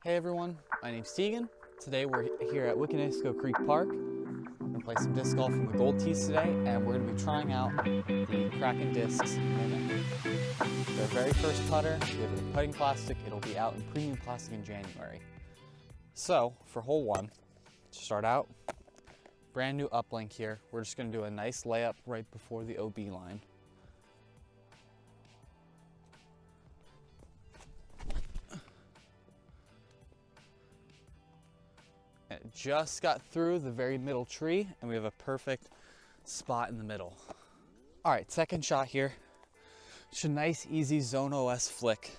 Hey everyone, my name's Tegan. Today we're here at Wiconisco Creek Park. We're going to play some disc golf from the gold tees today, and we're going to be trying out the Kraken Discs Mimic. It's our very first putter. We have it in putting plastic. It'll be out in premium plastic in January. So, for hole one, to start out, brand new uplink here. We're just going to do a nice layup right before the OB line. It just got through the very middle tree, and we have a perfect spot in the middle. All right, second shot here. Just a nice, easy zone OS flick.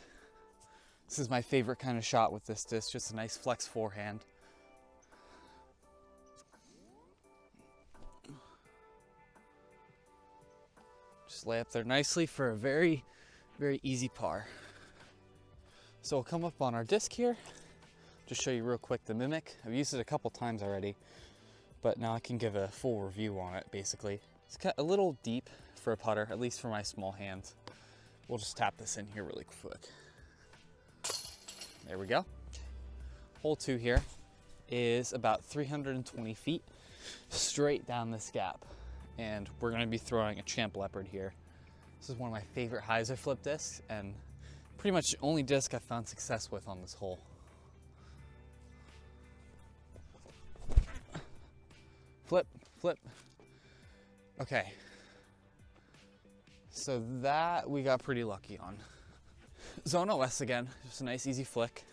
This is my favorite kind of shot with this disc, just a nice flex forehand. Just lay up there nicely for a very, very easy par. So we'll come up on our disc here. Just show you real quick the Mimic. I've used it a couple times already, but now I can give a full review on it basically. It's got a little deep for a putter, at least for my small hands. We'll just tap this in here really quick. There we go. Hole 2 here is about 320 feet straight down this gap. And we're gonna be throwing a Champ Leopard here. This is one of my favorite hyzer flip discs and pretty much the only disc I've found success with on this hole. Flip, flip. Okay. So that we got pretty lucky on. Zone OS again, just a nice easy flick.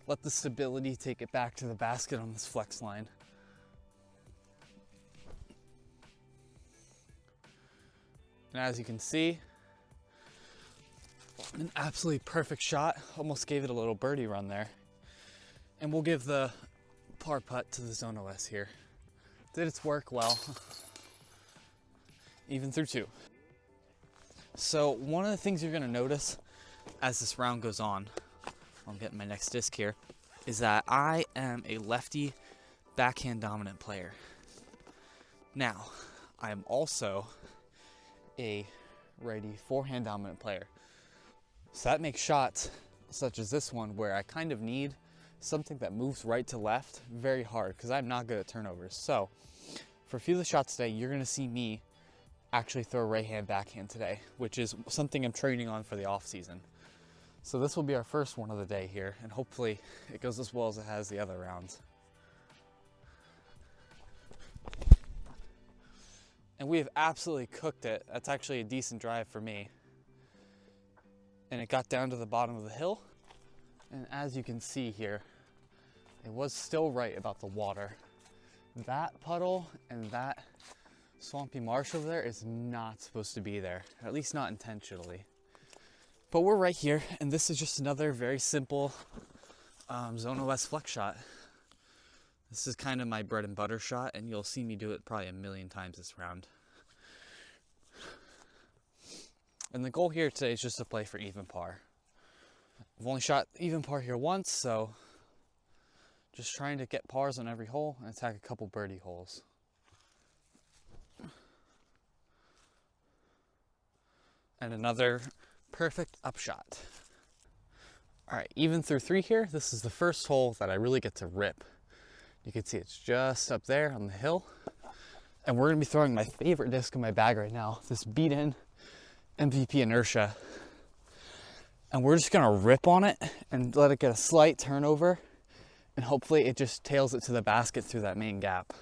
Let the stability take it back to the basket on this flex line. And as you can see, an absolutely perfect shot. Almost gave it a little birdie run there. And we'll give the par putt to the Zone OS here. Did its work well, even through 2. So one of the things you're gonna notice as this round goes on, I'm getting my next disc here, is that I am a lefty backhand dominant player. Now, I am also a righty forehand dominant player. So that makes shots such as this one where I kind of need something that moves right to left very hard because I'm not good at turnovers. So for a few of the shots today, you're going to see me actually throw right hand backhand today, which is something I'm training on for the off season. So this will be our first one of the day here, and hopefully it goes as well as it has the other rounds. And we have absolutely cooked it. That's actually a decent drive for me. And it got down to the bottom of the hill. And as you can see here, it was still right about the water. That puddle and that swampy marsh over there is not supposed to be there, at least not intentionally. But we're right here, and this is just another very simple Zone OS flex shot. This is kind of my bread and butter shot, and you'll see me do it probably a million times this round. And the goal here today is just to play for even par. I've only shot even par here once, so just trying to get pars on every hole and attack a couple birdie holes. And another perfect upshot. All right, even through 3 here, this is the first hole that I really get to rip. You can see it's just up there on the hill. And we're gonna be throwing my favorite disc in my bag right now, this beat-in MVP Inertia. And we're just gonna rip on it and let it get a slight turnover, and hopefully it just tails it to the basket through that main gap.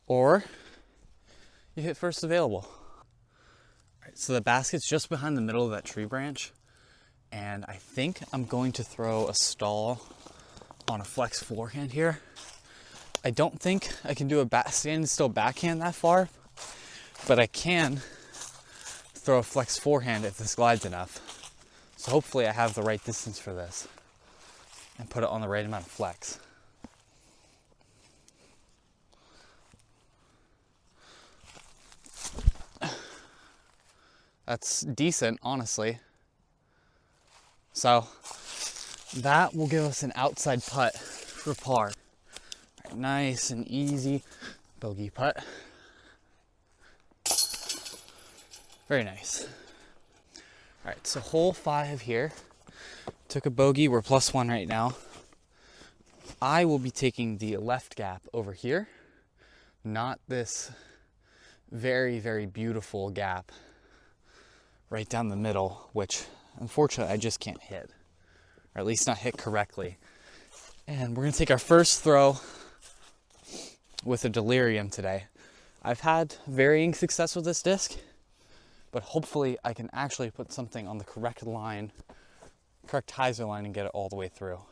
Or you hit first available. All right, so the basket's just behind the middle of that tree branch, and I think I'm going to throw a stall on a flex forehand here. I don't think I can do a standing still backhand that far, but I can throw a flex forehand if this glides enough. So hopefully I have the right distance for this and put it on the right amount of flex. That's decent, honestly. So that will give us an outside putt for par. Right, nice and easy bogey putt. Very nice. All right, so hole 5 here. Took a bogey, we're +1 right now. I will be taking the left gap over here, not this very, very beautiful gap right down the middle, which unfortunately I just can't hit, or at least not hit correctly. And we're gonna take our first throw with a delirium today. I've had varying success with this disc, but hopefully I can actually put something on the correct line, correct hyzer line, and get it all the way through.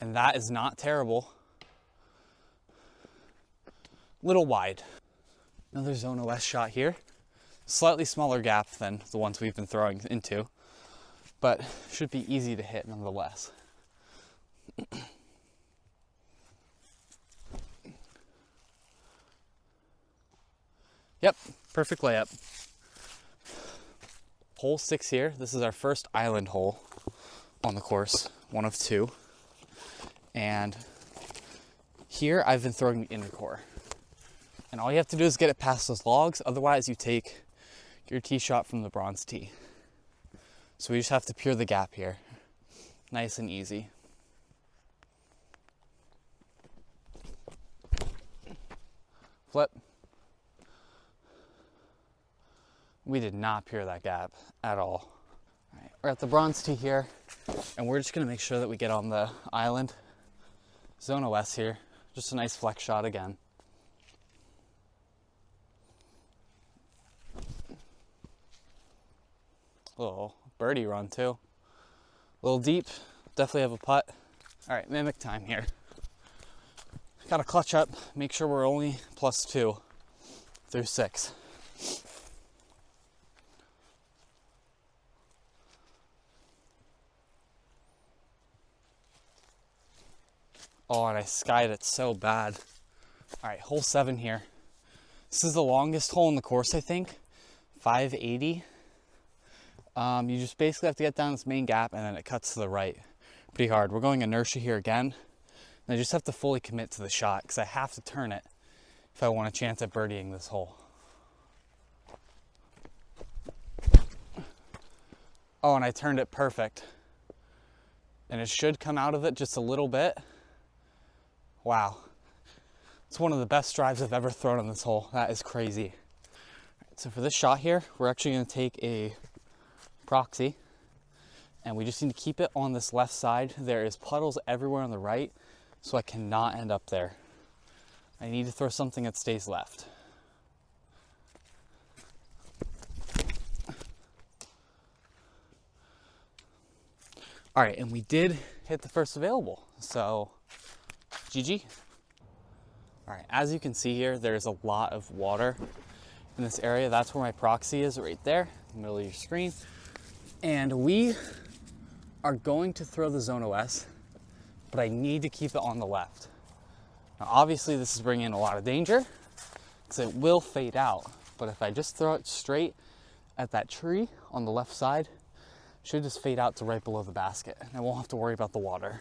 And that is not terrible. Little wide. Another Zone OS shot here. Slightly smaller gap than the ones we've been throwing into, but should be easy to hit nonetheless. Yep, perfect layup. Hole 6 here. This is our first island hole on the course, one of 2. And here I've been throwing the inner core. And all you have to do is get it past those logs, otherwise you take your tee shot from the bronze tee. So we just have to pure the gap here. Nice and easy. Flip. We did not pure that gap at all. All right, we're at the bronze tee here, and we're just gonna make sure that we get on the island. Zone OS here, just a nice flex shot again. Little birdie run too. A little deep, definitely have a putt. All right, Mimic time here. Gotta clutch up, make sure we're only +2 through 6. Oh, and I skied it so bad. All right, hole 7 here. This is the longest hole in the course, I think. 580. You just basically have to get down this main gap and then it cuts to the right pretty hard. We're going inertia here again. And I just have to fully commit to the shot because I have to turn it if I want a chance at birdieing this hole. Oh, and I turned it perfect. And it should come out of it just a little bit. Wow. It's one of the best drives I've ever thrown on this hole. That is crazy. So for this shot here, we're actually going to take a proxy, and we just need to keep it on this left side. There is puddles everywhere on the right, so I cannot end up there. I need to throw something that stays left. All right, and we did hit the first available, so GG. All right, as you can see here, there's a lot of water in this area. That's where my proxy is, right there, in the middle of your screen. And we are going to throw the Zone OS, but I need to keep it on the left. Now, obviously this is bringing in a lot of danger because it will fade out. But if I just throw it straight at that tree on the left side, it should just fade out to right below the basket. And I won't have to worry about the water.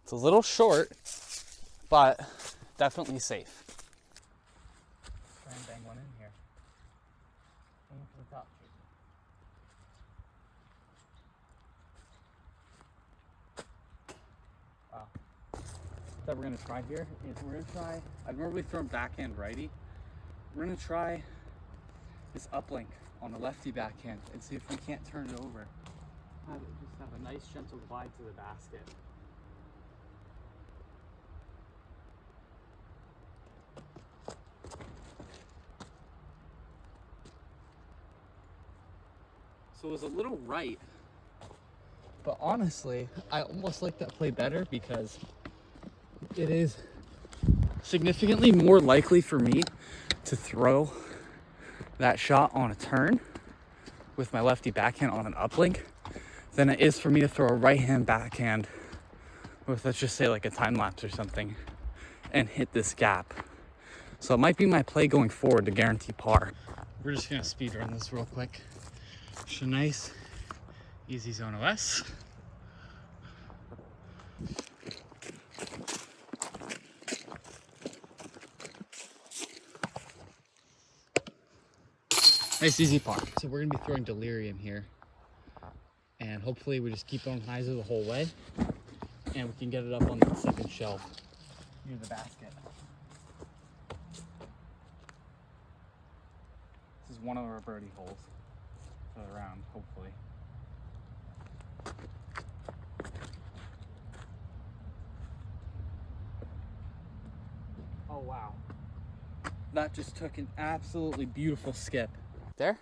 It's a little short, but definitely safe. Try and bang one in here. Aim for the top. Wow. What we're gonna try here is we're gonna try, I've normally thrown backhand righty. We're gonna try this uplink on the lefty backhand and see if we can't turn it over. Just have a nice gentle glide to the basket. So it was a little right, but honestly, I almost like that play better because it is significantly more likely for me to throw that shot on a turn with my lefty backhand on an uplink than it is for me to throw a right hand backhand with, let's just say, like a time lapse or something and hit this gap. So it might be my play going forward to guarantee par. We're just gonna speed run this real quick. Just a nice, easy Zone OS. Nice easy par. So we're gonna be throwing Delirium here. And hopefully we just keep going hyzer the whole way. And we can get it up on the second shelf near the basket. This is one of our birdie holes for the round, hopefully. Oh wow. That just took an absolutely beautiful skip. There.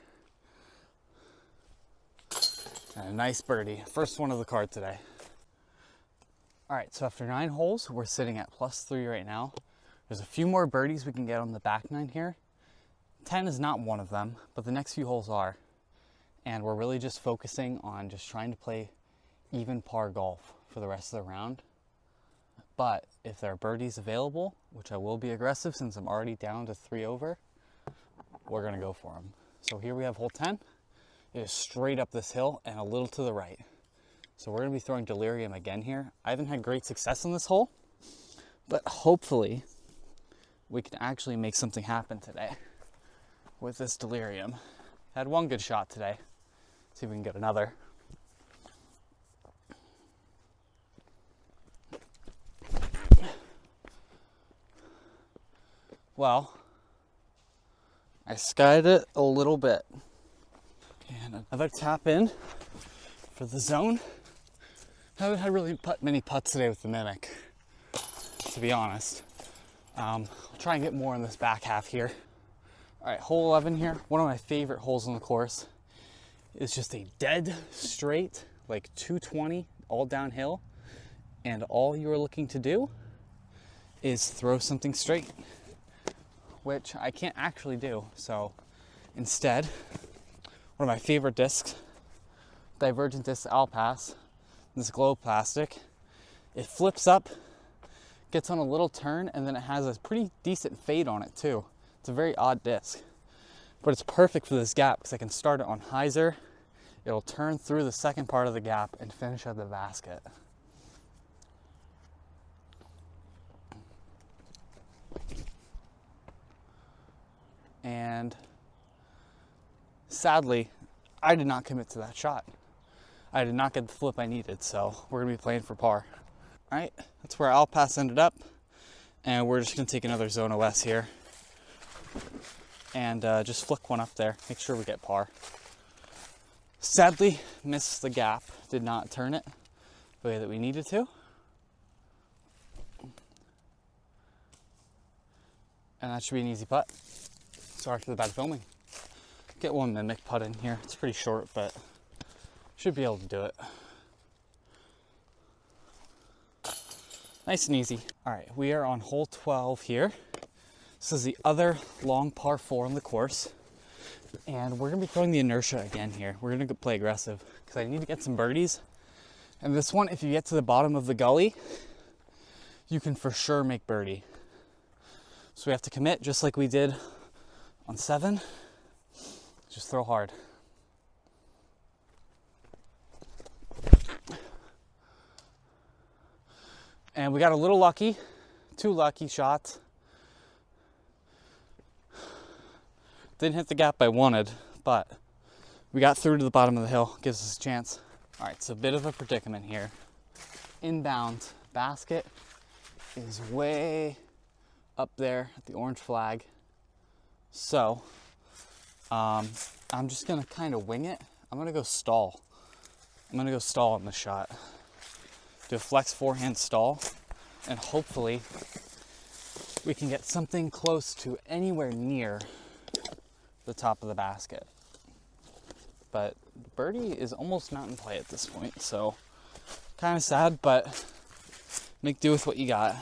And a nice birdie. First one of the card today. All right, so after 9 holes, we're sitting at +3 right now. There's a few more birdies we can get on the back 9 here. 10 is not one of them, but the next few holes are. And we're really just focusing on just trying to play even par golf for the rest of the round. But if there are birdies available, which I will be aggressive since I'm already down to 3 over, we're gonna go for them. So here we have hole 10. It is straight up this hill and a little to the right. So we're gonna be throwing Delirium again here. I haven't had great success on this hole, but hopefully we can actually make something happen today with this Delirium. Had one good shot today. See if we can get another. Well, I skied it a little bit. And another tap in for the zone. I haven't had really many putts today with the Mimic, to be honest. I'll try and get more in this back half here. All right, hole 11 here. One of my favorite holes on the course. Is just a dead straight, like 220, all downhill. And all you are looking to do is throw something straight, which I can't actually do. So instead, one of my favorite discs, Divergent Disc Alpass, this glow plastic, it flips up, gets on a little turn, and then it has a pretty decent fade on it too. It's a very odd disc, but it's perfect for this gap because I can start it on hyzer. It'll turn through the second part of the gap and finish at the basket. And sadly, I did not commit to that shot. I did not get the flip I needed, so we're gonna be playing for par. All right, that's where Alpass ended up. And we're just gonna take another Zone OS here. And just flick one up there, make sure we get par. Sadly, missed the gap, did not turn it the way that we needed to. And that should be an easy putt. Sorry for the bad filming. Get one Mimic putt in here. It's pretty short, but should be able to do it. Nice and easy. All right, we are on hole 12 here. This is the other long par 4 on the course. And we're gonna be throwing the inertia again here. We're gonna play aggressive because I need to get some birdies. And this one, if you get to the bottom of the gully, you can for sure make birdie. So we have to commit just like we did on 7. Just throw hard. And we got a little lucky, 2 lucky shots. Didn't hit the gap I wanted, but we got through to the bottom of the hill. Gives us a chance. All right, it's a bit of a predicament here. Inbound basket is way up there at the orange flag. So I'm just gonna kind of wing it. I'm gonna go stall. I'm gonna go stall on the shot. Do a flex forehand stall, and hopefully we can get something close to anywhere near the top of the basket. But birdie is almost not in play at this point, so kind of sad, but make do with what you got.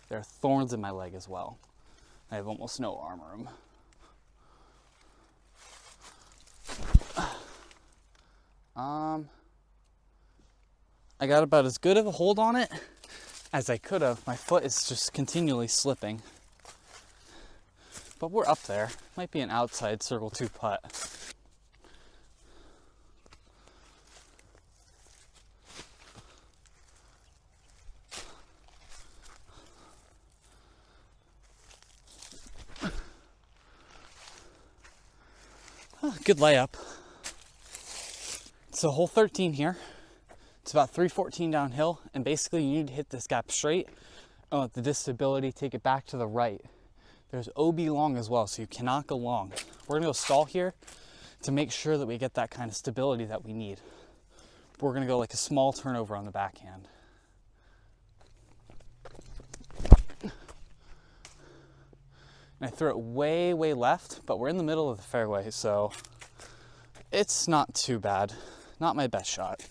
There are thorns in my leg as well. I have almost no arm room. I got about as good of a hold on it as I could have. My foot is just continually slipping. But we're up there. Might be an outside circle 2 putt. Good layup. So hole 13 here. It's about 314 downhill, and basically you need to hit this gap straight. With the disc stability, take it back to the right. There's OB long as well, so you cannot go long. We're gonna go stall here to make sure that we get that kind of stability that we need. We're gonna go like a small turnover on the backhand. And I threw it way, way left, but we're in the middle of the fairway, so it's not too bad. Not my best shot.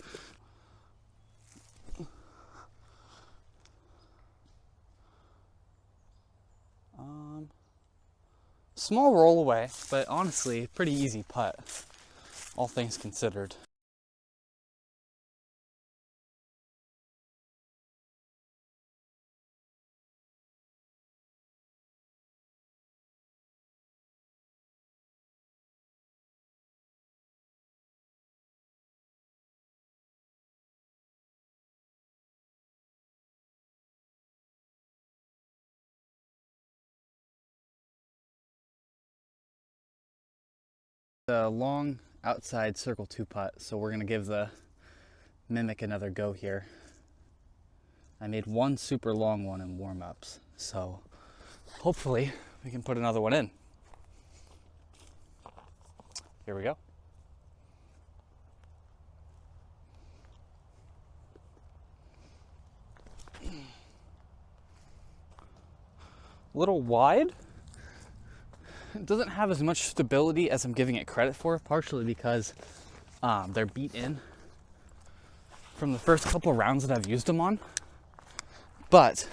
Small roll away, but honestly, pretty easy putt, all things considered. The long outside circle 2 putt, so we're gonna give the Mimic another go here. I made one super long one in warm-ups, so hopefully we can put another one in. Here we go. A little wide. It doesn't have as much stability as I'm giving it credit for, partially because they're beat in from the first couple rounds that I've used them on. But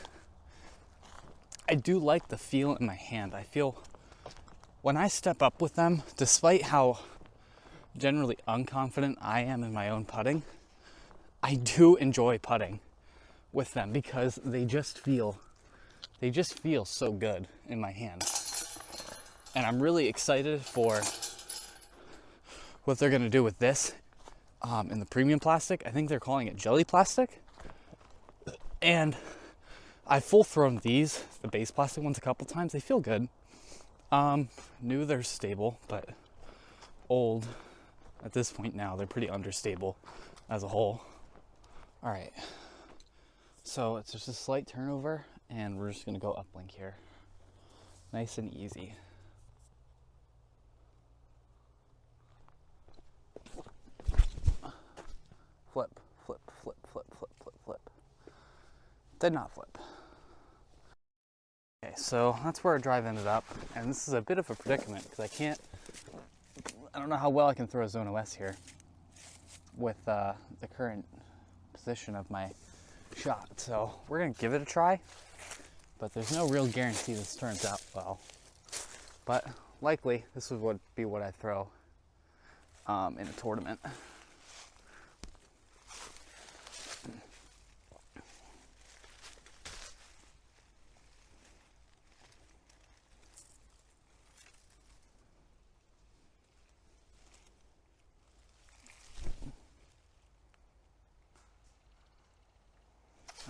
I do like the feel in my hand. I feel when I step up with them, despite how generally unconfident I am in my own putting, I do enjoy putting with them because they just feel so good in my hand. And I'm really excited for what they're gonna do with this in the premium plastic. I think they're calling it jelly plastic. And I've full thrown these, the base plastic ones, a couple times. They feel good. New, they're stable, but old at this point now, they're pretty understable as a whole. All right, so it's just a slight turnover and we're just gonna go uplink here. Nice and easy. Flip, flip, flip, flip, flip, flip, flip. Did not flip. Okay, so that's where our drive ended up, and this is a bit of a predicament because I don't know how well I can throw a Zone OS here with the current position of my shot. So we're gonna give it a try, but there's no real guarantee this turns out well. But likely this would be what I throw in a tournament.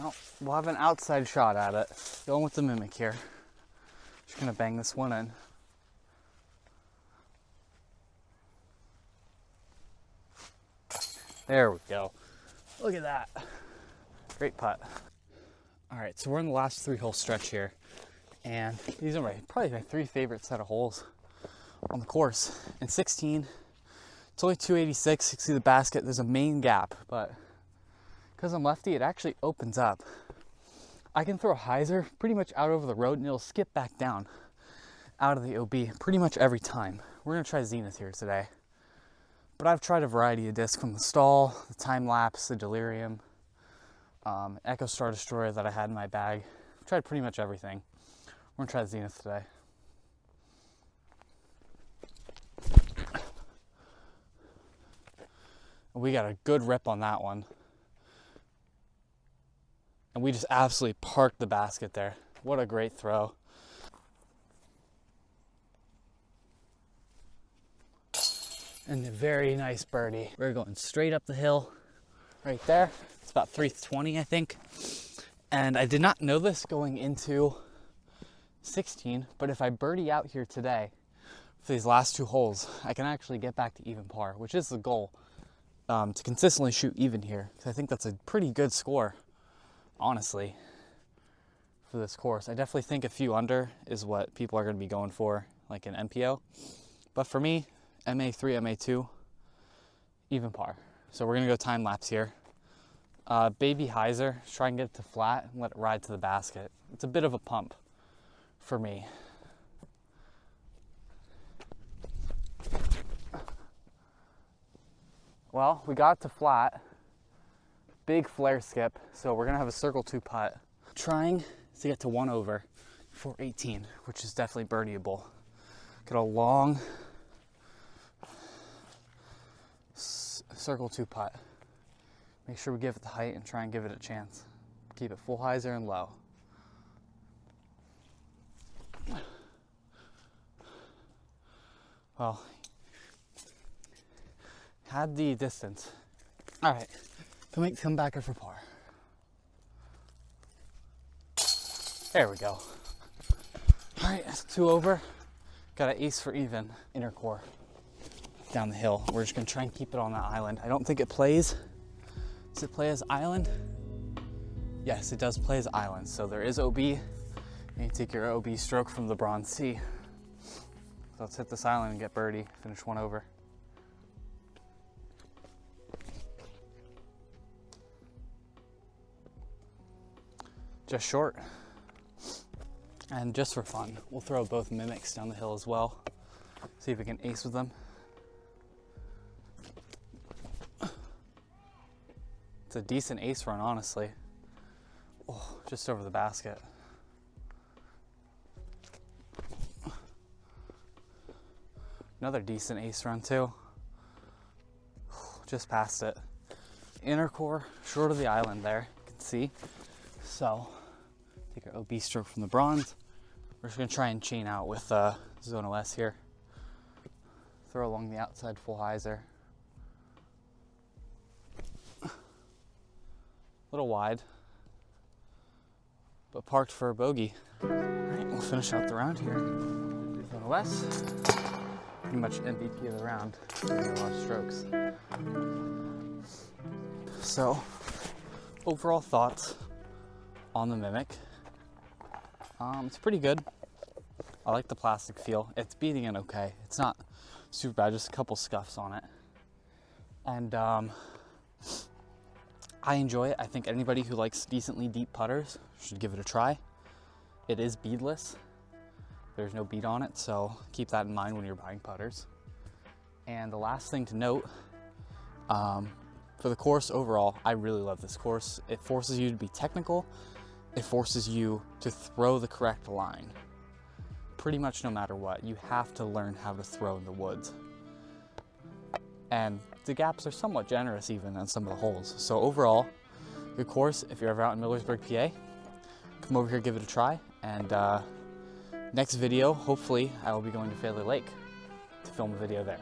Well, we'll have an outside shot at it. Going with the Mimic here. Just gonna bang this one in. There we go. Look at that. Great putt. All right, so we're in the last 3-hole stretch here. And these are probably my 3 favorite set of holes on the course. In 16, it's only 286. You can see the basket, there's a main gap, but because I'm lefty, it actually opens up. I can throw a hyzer pretty much out over the road and it'll skip back down out of the OB pretty much every time. We're gonna try Zenith here today. But I've tried a variety of discs from the Stall, the Time Lapse, the Delirium, Echo Star Destroyer that I had in my bag. I've tried pretty much everything. We're gonna try the Zenith today. We got a good rip on that one. And we just absolutely parked the basket there. What a great throw. And a very nice birdie. We're going straight up the hill right there. It's about 320, I think. And I did not know this going into 16, but if I birdie out here today, for these last 2 holes, I can actually get back to even par, which is the goal, to consistently shoot even here, because I think that's a pretty good score, honestly, for this course. I definitely think a few under is what people are going to be going for, like an MPO. But for me, MA3, MA2, even par. So we're going to go time lapse here. Baby hyzer, try and get it to flat and let it ride to the basket. It's a bit of a pump for me. Well, we got it to flat. Big flare skip, so we're gonna have a circle 2 putt. Trying to get to 1 over for 18, which is definitely birdieable. Get a long circle 2 putt. Make sure we give it the height and try and give it a chance. Keep it full hyzer and low. Well, had the distance. All right, come back here for par. There we go. All right, that's 2 over. Got an ace for even, inner core, down the hill. We're just gonna try and keep it on that island. I don't think it plays. Does it play as island? Yes, it does play as island. So there is OB, and you take your OB stroke from the bronze C. So let's hit this island and get birdie, finish 1 over. Just short. And just for fun, we'll throw both mimics down the hill as well. See if we can ace with them. It's a decent ace run, honestly. Oh, just over the basket. Another decent ace run too. Just past it. Inner core, short of the island there, you can see. So, take our OB stroke from the bronze. We're just gonna try and chain out with Zone OS here. Throw along the outside full hyzer. A little wide, but parked for a bogey. All right, we'll finish out the round here. Zone OS, pretty much MVP of the round. Getting a lot of strokes. So, overall thoughts on the Mimic. It's pretty good. I like the plastic feel. It's beating it okay. It's not super bad, just a couple scuffs on it. And I enjoy it. I think anybody who likes decently deep putters should give it a try. It is beadless. There's no bead on it, so keep that in mind when you're buying putters. And the last thing to note, for the course overall, I really love this course. It forces you to be technical. It forces you to throw the correct line. Pretty much no matter what, you have to learn how to throw in the woods. And the gaps are somewhat generous even on some of the holes. So overall, good course. If you're ever out in Millersburg, PA, come over here, give it a try. And next video, hopefully, I will be going to Fairleigh Lake to film a video there.